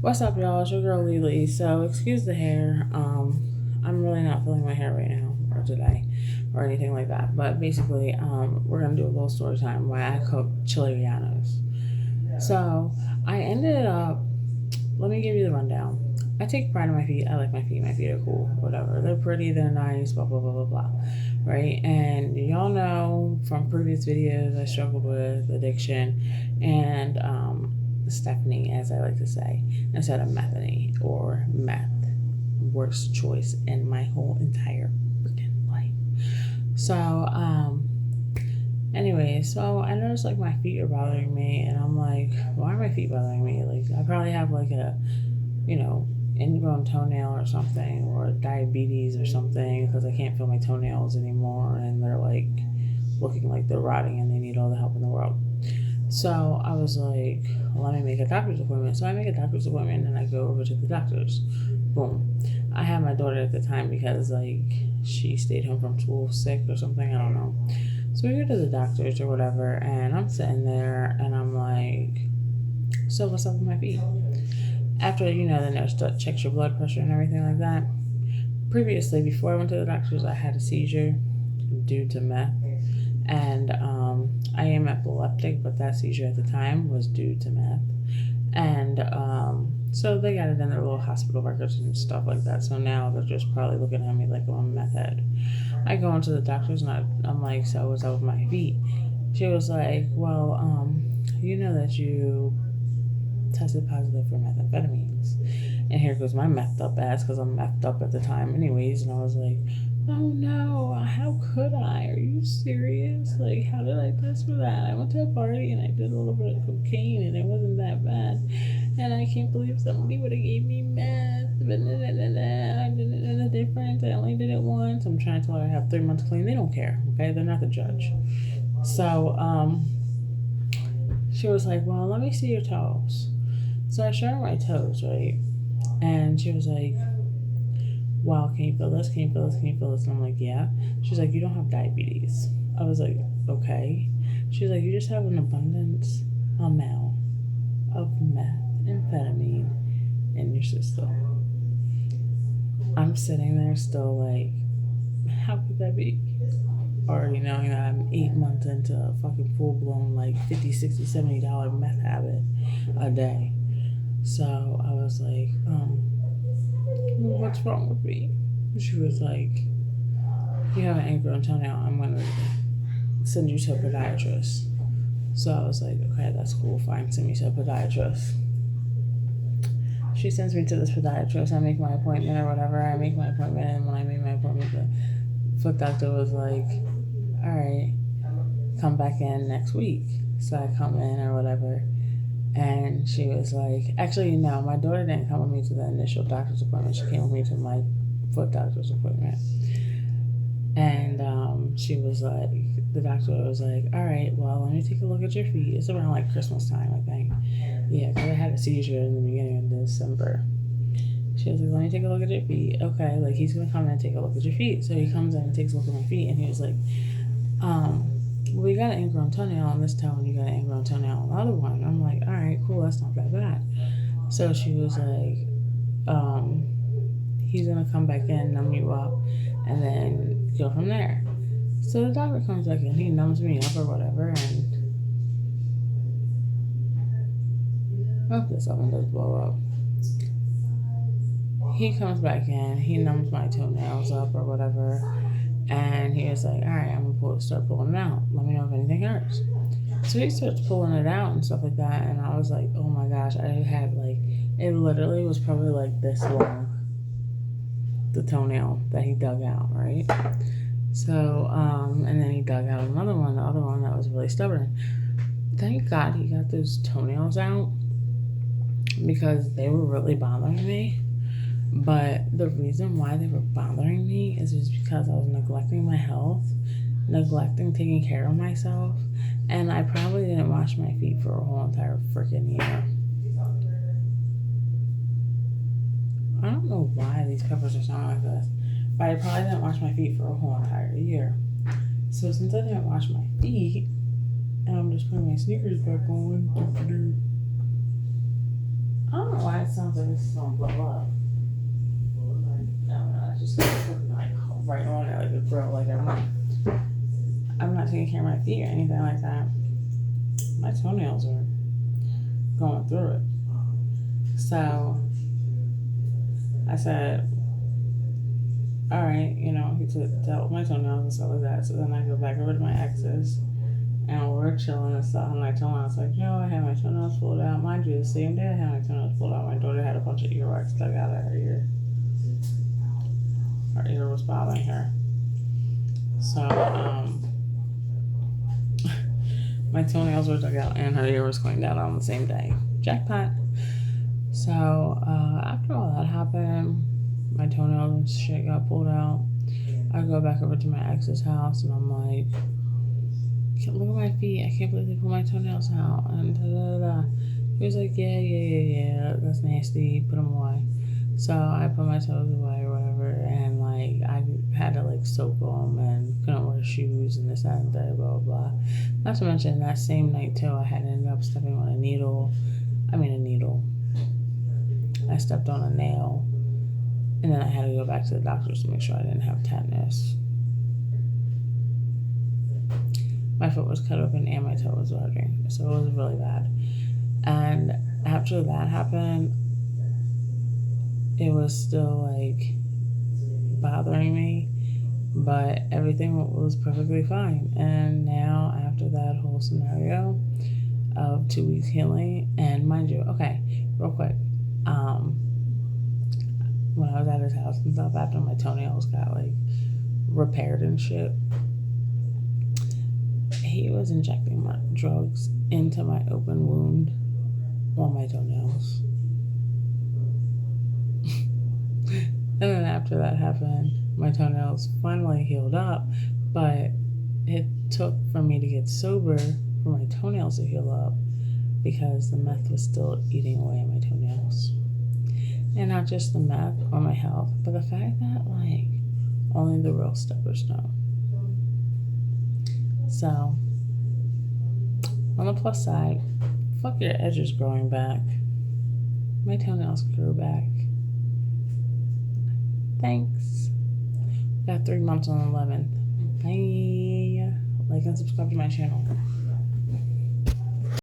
What's up, y'all? It's your girl Lily. So, excuse the hair. I'm really not feeling my hair right now or today or anything like that. But basically, we're gonna do a little story time while I cook chili rellenos. So, I ended up. Let me give you the rundown. I take pride in my feet. I like my feet. My feet are cool. Whatever. They're pretty. They're nice. Blah blah blah blah blah. Right. And y'all know from previous videos I struggled with addiction and Stephanie, as I like to say, instead of methany or meth. Worst choice in my whole entire freaking life. So, anyway, so I noticed like my feet are bothering me, and I'm like, why are my feet bothering me? Like, I probably have like a, you know, ingrown toenail or something, or diabetes or something, because I can't feel my toenails anymore, and they're like looking like they're rotting, and they need all the help in the world. So I was like, let me make a doctor's appointment. So I make a doctor's appointment and I go over to the doctor's. Boom. I had my daughter at the time because like she stayed home from school sick or something. I don't know. So we go to the doctor's or whatever, and I'm sitting there and I'm like, so what's up with my feet? After, the nurse checks your blood pressure and everything like that. Previously, before I went to the doctor's, I had a seizure due to meth. And I am epileptic, but that seizure at the time was due to meth. And so they got it in their little hospital records and stuff like that. So now they're just probably looking at me like I'm a meth head. I go into the doctor's and I'm like, so what's up with my feet? She was like, well, you know that you tested positive for methamphetamines. And here goes my methed up ass because I'm methed up at the time, anyways. And I was like, oh no, how could I? Are you serious? Like, how did I test for that? I went to a party and I did a little bit of cocaine and it wasn't that bad. And I can't believe somebody would have gave me meth. But I didn't know the difference. I only did it once. I'm trying to tell her I have 3 months clean. They don't care, okay? They're not the judge. So, she was like, well, let me see your toes. So I showed her my toes, right? And she was like, wow, can you feel this? Can you feel this? Can you feel this? And I'm like, yeah. She's like, you don't have diabetes. I was like, okay. She's like, you just have an abundance amount of methamphetamine in your system. I'm sitting there still like, how could that be? Already knowing that I'm 8 months into a fucking full-blown like $50, $60, $70 meth habit a day. So I was like, what's wrong with me? She was like, you have an ingrown toenail. I'm going to send you to a podiatrist. So I was like, okay, that's cool. Fine. Send me to a podiatrist. She sends me to this podiatrist. I make my appointment or whatever. I make my appointment. And when I made my appointment, the foot doctor was like, all right, come back in next week. So I come in or whatever. And she was like, actually, no, my daughter didn't come with me to the initial doctor's appointment. She came with me to my foot doctor's appointment. And she was like, the doctor was like, all right, well, let me take a look at your feet. It's around like Christmas time, I think. Yeah, because I had a seizure in the beginning of December. She was like, let me take a look at your feet. Okay, like he's going to come in and take a look at your feet. So he comes in and takes a look at my feet. And he was like, well, you got an ingrown toenail on this toe and you got an ingrown toenail on the other one. I'm like, all right, cool, that's not that bad. So she was like, he's gonna come back in, numb you up, and then go from there. So the doctor comes back in, he numbs me up or whatever, and I hope this oven does blow up. He comes back in, he numbs my toenails up or whatever. And he was like, all right, I'm going to start pulling it out. Let me know if anything hurts. So he starts pulling it out and stuff like that. And I was like, oh my gosh, I had like, it literally was probably like this long, the toenail that he dug out, right? So, and then he dug out another one, the other one that was really stubborn. Thank God he got those toenails out because they were really bothering me. But the reason why they were bothering me is just because I was neglecting my health, neglecting taking care of myself, and I probably didn't wash my feet for a whole entire freaking year. I don't know why these peppers are sounding like this, but I probably didn't wash my feet for a whole entire year. So since I didn't wash my feet, and I'm just putting my sneakers back on, I don't know why it sounds like this is gonna blow up. No, no, it's just like right on it, like a grill. Like I'm not taking care of my feet or anything like that. My toenails are going through it. So I said, all right, he took dealt with my toenails and stuff like that. So then I go back over to my ex's and we're chilling and stuff. And I told him, I was like, I had my toenails pulled out. Mind you, the same day I had my toenails pulled out, my daughter had a bunch of earwax stuck out of her ear. Her ear was bothering her. So, my toenails were dug out and her ear was cleaned out on the same day. Jackpot. So, after all that happened, my toenails and shit got pulled out. I go back over to my ex's house and I'm like, look at my feet. I can't believe they pulled my toenails out. And da da da. He was like, yeah. That's nasty. Put them away. So I put my toes away or whatever. And like, I had to like soak them and couldn't wear shoes and this, that, and that, blah, blah, blah. Not to mention that same night too, I had ended up stepping on a needle. I stepped on a nail. And then I had to go back to the doctors to make sure I didn't have tetanus. My foot was cut open and my toe was bloody. So it was really bad. And after that happened, it was still like bothering me, but everything was perfectly fine. And now after that whole scenario of 2 weeks healing, and mind you, okay, real quick, when I was at his house and stuff, after my toenails got like repaired and shit, he was injecting my drugs into my open wound on my toenails. And then after that happened, my toenails finally healed up, but it took for me to get sober for my toenails to heal up because the meth was still eating away at my toenails. And not just the meth or my health, but the fact that like only the real steppers know. So, on the plus side, fuck your edges growing back. My toenails grew back. Thanks. Got 3 months on the 11th. Bye. Like and subscribe to my channel.